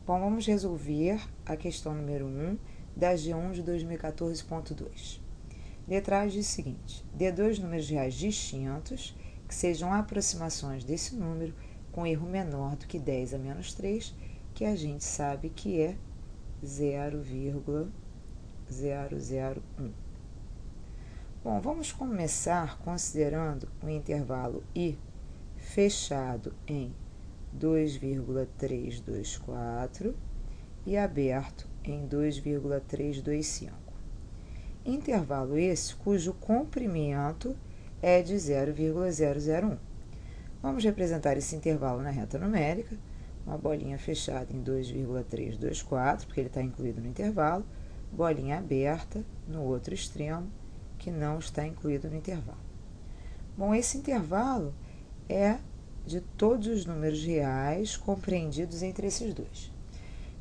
Bom, vamos resolver a questão número 1 da G1 de 2014.2. Letra A diz o seguinte: dê dois números reais distintos que sejam aproximações desse número com erro menor do que 10 a menos 3, que a gente sabe que é 0,001. Bom, vamos começar considerando o intervalo I fechado em 2,324 e aberto em 2,325. Intervalo esse cujo comprimento é de 0,001. Vamos representar esse intervalo na reta numérica, uma bolinha fechada em 2,324, porque ele está incluído no intervalo, bolinha aberta no outro extremo, que não está incluído no intervalo. Bom, esse intervalo é de todos os números reais compreendidos entre esses dois.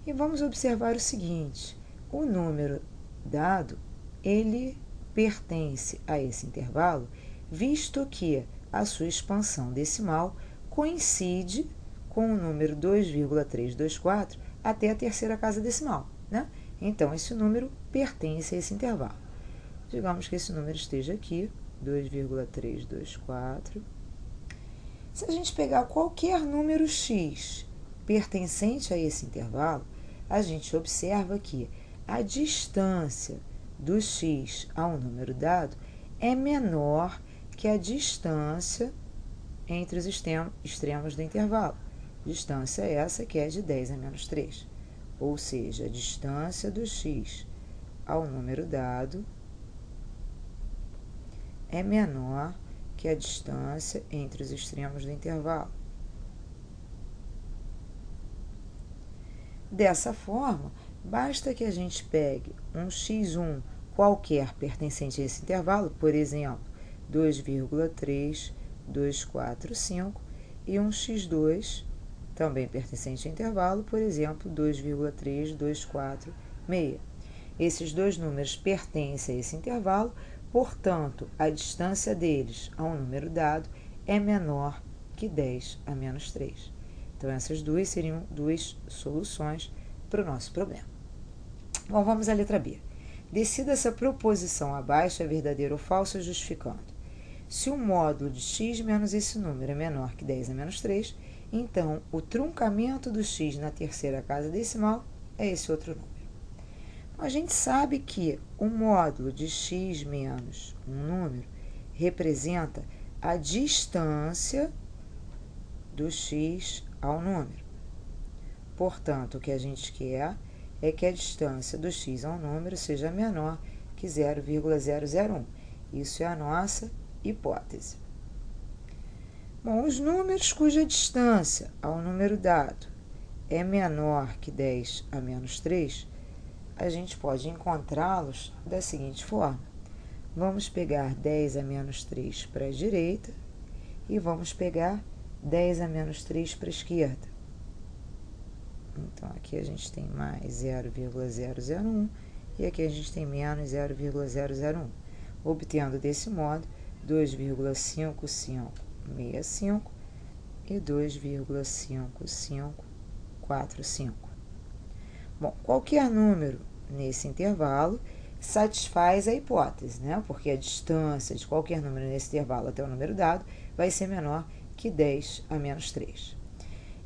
E vamos observar o seguinte: o número dado, ele pertence a esse intervalo, visto que a sua expansão decimal coincide com o número 2,324 até a terceira casa decimal, né? Então, esse número pertence a esse intervalo. Digamos que esse número esteja aqui, 2,324. Se a gente pegar qualquer número x pertencente a esse intervalo, a gente observa que a distância do x ao número dado é menor que a distância entre os extremos do intervalo. Distância essa que é de 10 a menos 3. Ou seja, a distância do x ao número dado é menor que a distância entre os extremos do intervalo. Dessa forma, basta que a gente pegue um x1 qualquer pertencente a esse intervalo, por exemplo, 2,3245, e um x2 também pertencente ao intervalo, por exemplo, 2,3246. Esses dois números pertencem a esse intervalo, portanto, a distância deles ao número dado é menor que 10 a menos 3. Então, essas duas seriam duas soluções para o nosso problema. Bom, vamos à letra B. Decida se a proposição abaixo é verdadeira ou falsa, justificando. Se o módulo de x menos esse número é menor que 10 a menos 3, então o truncamento do x na terceira casa decimal é esse outro número. A gente sabe que o módulo de x menos um número representa a distância do x ao número. Portanto, o que a gente quer é que a distância do x ao número seja menor que 0,001. Isso é a nossa hipótese. Bom, os números cuja distância ao número dado é menor que 10 a menos 3, a gente pode encontrá-los da seguinte forma. Vamos pegar 10 a menos 3 para a direita e vamos pegar 10 a menos 3 para a esquerda. Então, aqui a gente tem mais 0,001 e aqui a gente tem menos 0,001. Obtendo desse modo 2,5565 e 2,5545. Bom, qualquer número nesse intervalo satisfaz a hipótese, né? Porque a distância de qualquer número nesse intervalo até o número dado vai ser menor que 10 a menos 3.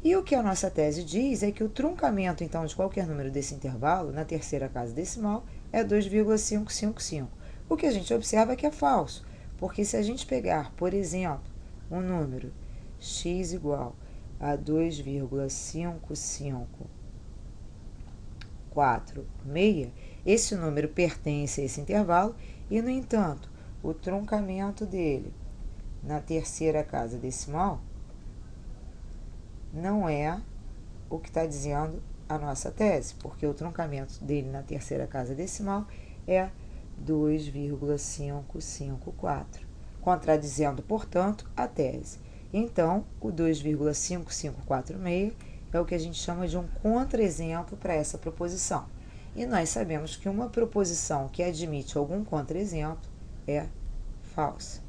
E o que a nossa tese diz é que o truncamento, então, de qualquer número desse intervalo, na terceira casa decimal, é 2,555. O que a gente observa é que é falso, porque se a gente pegar, por exemplo, um número x igual a 2,554,6, esse número pertence a esse intervalo e, no entanto, o truncamento dele na terceira casa decimal não é o que está dizendo a nossa tese, porque o truncamento dele na terceira casa decimal é 2,554, contradizendo, portanto, a tese. Então, o 2,5546 é o que a gente chama de um contra-exemplo para essa proposição. E nós sabemos que uma proposição que admite algum contra-exemplo é falsa.